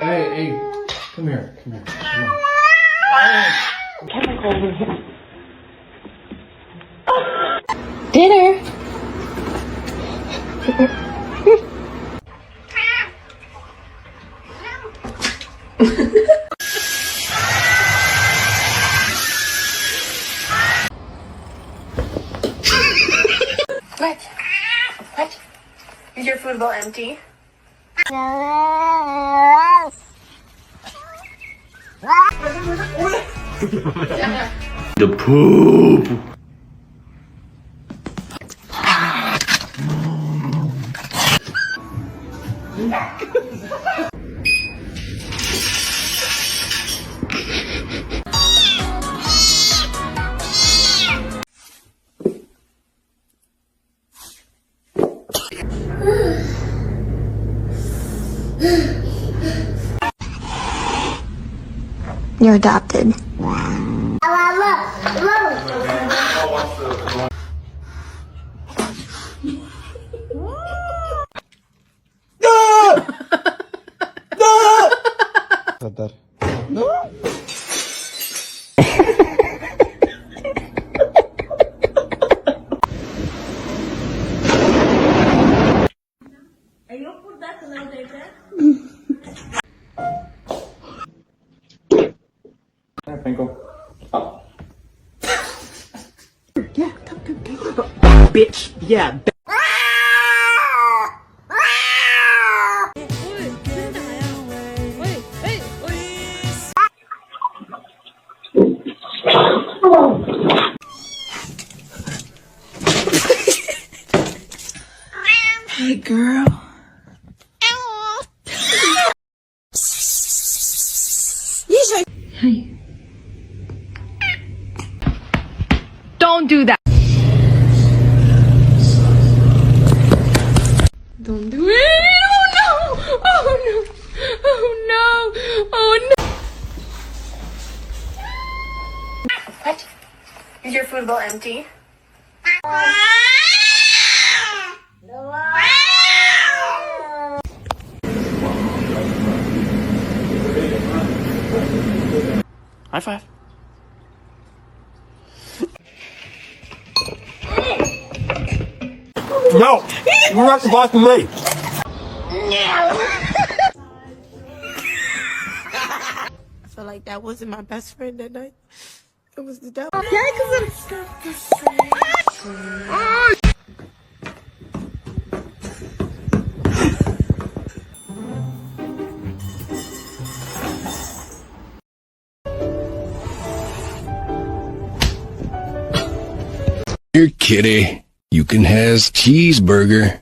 Hey, come here, come on. Chemicals in here. Dinner. What? What? Is your food bowl empty? The poop. You're adopted. Bitch, yeah. Hey, girl. Hi. Don't do that. Don't do it. Oh no. Oh no. Oh no. Oh no. What? Is your food bowl empty? High five. No! You're not supposed to leave! I feel like that wasn't my best friend that night. It was the devil. Here, kitty. You can have cheeseburger.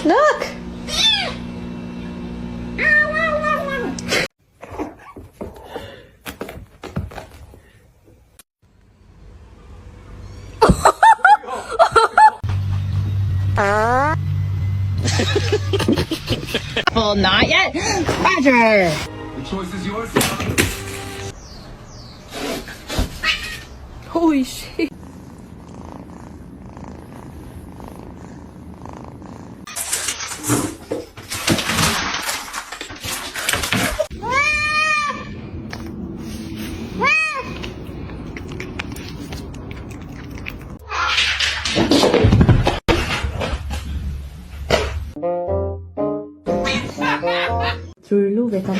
Look. Well, not yet. Roger. The choice is yours. Holy shit. 줄로 외관.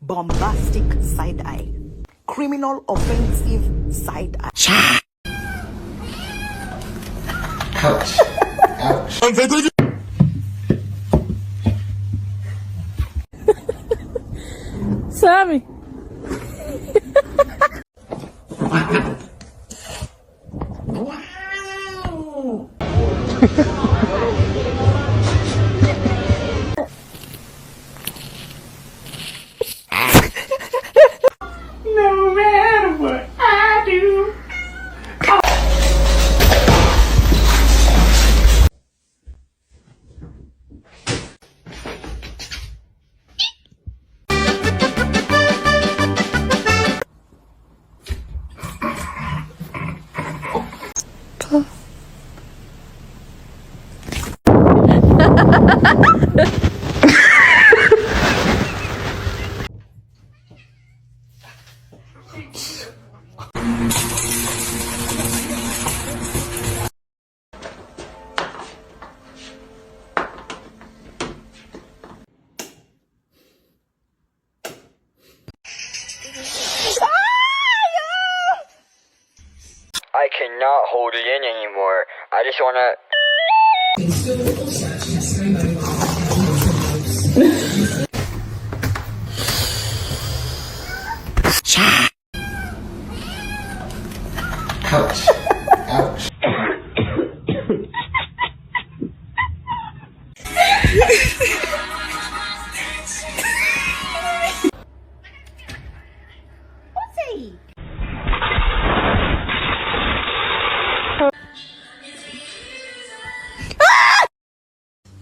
Bombastic side eye. Criminal offensive side eye. Ouch. Ouch. Sammy. No matter what I do. I cannot hold it in anymore. I just wanna... Ouch. Ouch.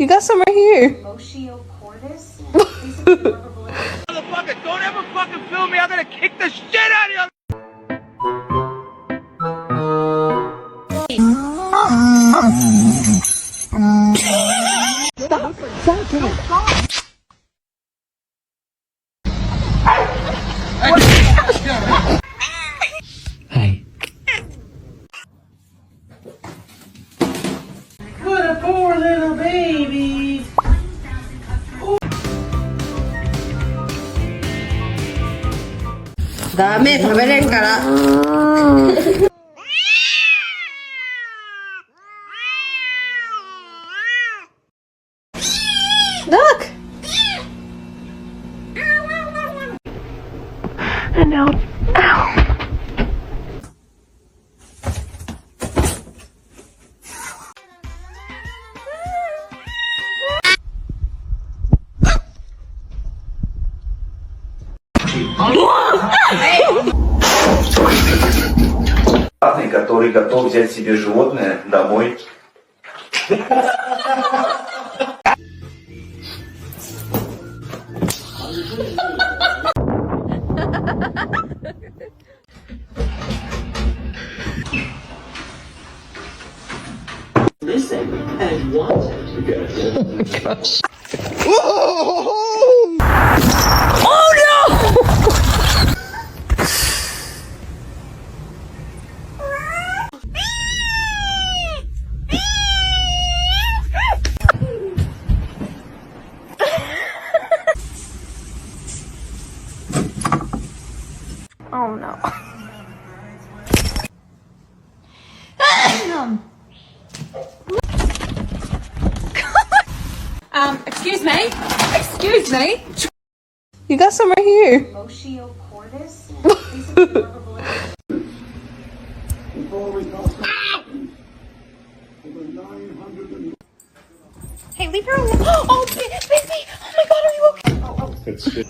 You got some right here. Motherfucker, don't ever fucking film me. I'm gonna kick the shit out of you. Hey. What a poor little baby. Look. And now, ow. Который готов взять себе животное домой. Listen and want it. Oh no. Excuse me. Excuse me. You got some right here. Hey, leave her alone. Oh, baby. Oh my God, are you okay?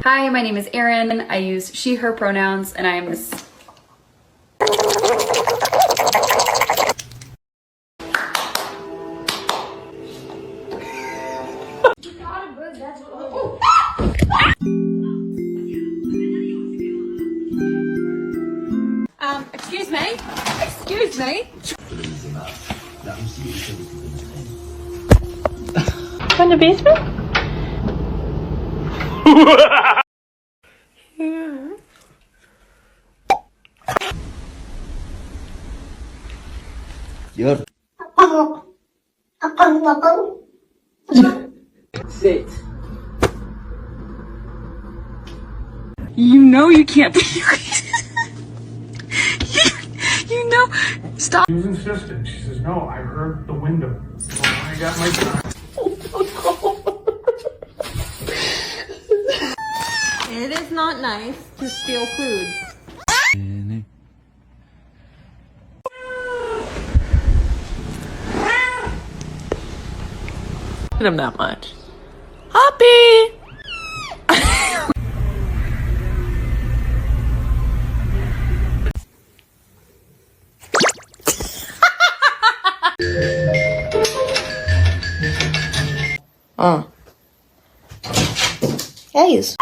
Hi, my name is Erin. I use she, her pronouns, and I am this. Excuse me? Excuse me? In the basement? Sit. You know you can't be. You know. Stop. She was insistent. She says, no, I heard the window. So I got my time. It is not nice to steal food. Him that much. Happy! É isso.